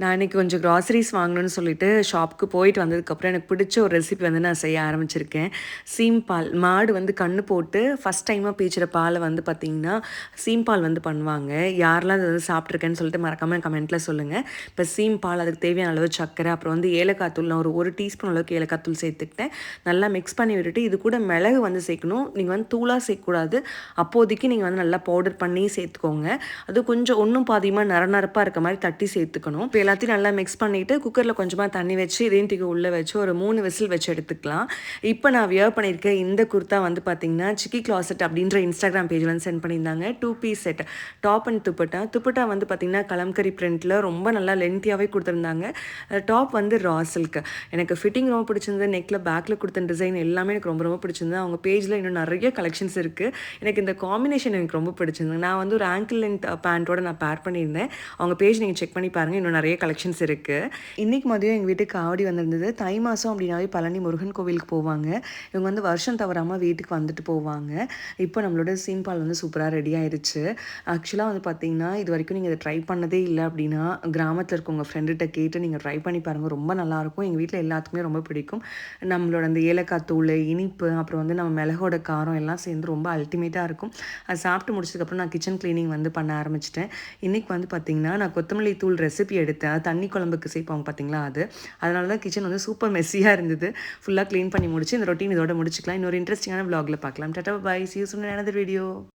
நான் இன்னைக்கு கொஞ்சம் கிராசரிஸ் வாங்கணும்னு சொல்லிட்டு ஷாப்புக்கு போயிட்டு வந்ததுக்கப்புறம் எனக்கு பிடிச்ச ஒரு ரெசிபி வந்து நான் செய்ய ஆரம்பிச்சிருக்கேன். சீம்பால். மாடு வந்து கண்ணு போட்டு ஃபஸ்ட் டைமாக பீய்ச்சுற பாலை வந்து பார்த்திங்கன்னா, சீம்பால் வந்து பண்ணுவாங்க. யாரெல்லாம் அது வந்து சாப்பிட்ருக்கேன்னு சொல்லிட்டு மறக்காம கமெண்ட்டில சொல்லுங்கள். இப்போ சீம்பால், அதுக்கு தேவையான அளவு சர்க்கரை, அப்புறம் வந்து ஏலக்காய் தூள் நான் ஒரு 1 டீஸ்பூன் அளவுக்கு ஏலக்காய் தூள் சேர்த்துக்கிட்டேன். நல்லா மிக்ஸ் பண்ணி விட்டுட்டு, இது கூட மிளகு வந்து சேர்க்கணும். நீங்கள் வந்து தூளாக சேர்க்கக்கூடாது. அப்போதைக்கு நீங்கள் வந்து நல்லா பவுடர் பண்ணி சேர்த்துக்கோங்க. அது கொஞ்சம் ஒன்றும் பாதியமாக நரநரப்பாக இருக்க மாதிரி தட்டி சேர்த்துக்கணும். இப்போ எல்லாத்தையும் நல்லா மிக்ஸ் பண்ணிவிட்டு குக்கரில் கொஞ்சமாக தண்ணி வச்சு இதையும் தூக்கி உள்ளே வச்சு ஒரு 3 விசில் வச்சு எடுத்துக்கலாம். இப்போ நான் வியர் பண்ணியிருக்கேன் இந்த குர்த்தா வந்து பார்த்திங்கன்னா, சிக்கி கிளாசெட் அப்படின்ற இன்ஸ்டாகிராம் பேஜில் வந்து சென்ட் பண்ணியிருந்தாங்க. 2 piece set top and dupatta. Dupatta வந்து பார்த்திங்கன்னா கலம்கரி பிரிண்ட்டில் ரொம்ப நல்லா லென்த்தியாகவே கொடுத்துருந்தாங்க. டாப் வந்து ரா சில்க். எனக்கு ஃபிட்டிங் ரொம்ப பிடிச்சிருந்தது. நெக்கில் பேக்கில் கொடுத்த டிசைன் எல்லாமே எனக்கு ரொம்ப ரொம்ப பிடிச்சிருந்தது. அவங்க பேஜில் இன்னும் நிறைய கலெக்ஷன்ஸ் இருக்குது. எனக்கு இந்த காம்பினேஷன் எனக்கு ரொம்ப பிடிச்சிருந்தது. நான் வந்து ஒரு ஆங்கிள் லென்த் பேண்ட்டோட நான் பேர் பண்ணியிருந்தேன். அவங்க பேஜ் நீங்கள் செக் பண்ணி பாருங்கள். இன்னும் நிறைய கலெக்ஷன்ஸ் இருக்குது. இன்றைக்கி மதியம் எங்கள் வீட்டுக்கு காவடி வந்திருந்தது. தை மாதம் அப்படின்னாவே பழனி முருகன் கோவிலுக்கு போவாங்க. இவங்க வந்து வருஷம் தவறாமல் வீட்டுக்கு வந்துட்டு போவாங்க. இப்போ நம்மளோட சீம்பால் வந்து சூப்பராக ரெடி ஆயிடுச்சு. ஆக்சுவலாக வந்து பார்த்தீங்கன்னா, இது வரைக்கும் நீங்கள் இதை ட்ரை பண்ணதே இல்லை அப்படின்னா, கிராமத்தில் இருக்க உங்கள் ஃப்ரெண்டுகிட்ட கேட்டு நீங்கள் ட்ரை பண்ணி பாருங்கள். ரொம்ப நல்லாயிருக்கும். எங்கள் வீட்டில் எல்லாத்துக்குமே ரொம்ப பிடிக்கும். நம்மளோட அந்த ஏலக்காய் தூள், இனிப்பு, அப்புறம் வந்து நம்ம மிளகோட காரம் எல்லாம் சேர்ந்து ரொம்ப அல்டிமேட்டாக இருக்கும். அது சாப்பிட்டு முடிச்சதுக்கப்புறம் நான் கிச்சன் க்ளீனிங் வந்து பண்ண ஆரம்பிச்சிட்டேன். இன்றைக்கி வந்து பார்த்திங்கன்னா, நான் கொத்தமல்லி தூள் ரெசிபி எடுத்தேன். தண்ணி குழம்புக்கு சேர்ப்பாங்க பார்த்தீங்களா அது. அதனால தான் கிச்சன் வந்து சூப்பர் மெஸ்ஸியாக இருந்தது. ஃபுல்லாக க்ளீன் பண்ணி முடிச்சு இந்த ரொட்டீன் இதோட முடிச்சுக்கலாம். இன்னொரு இன்ட்ரெஸ்டிங்கான விலாகில் பார்க்கலாம். Tata bye. See you soon in another video.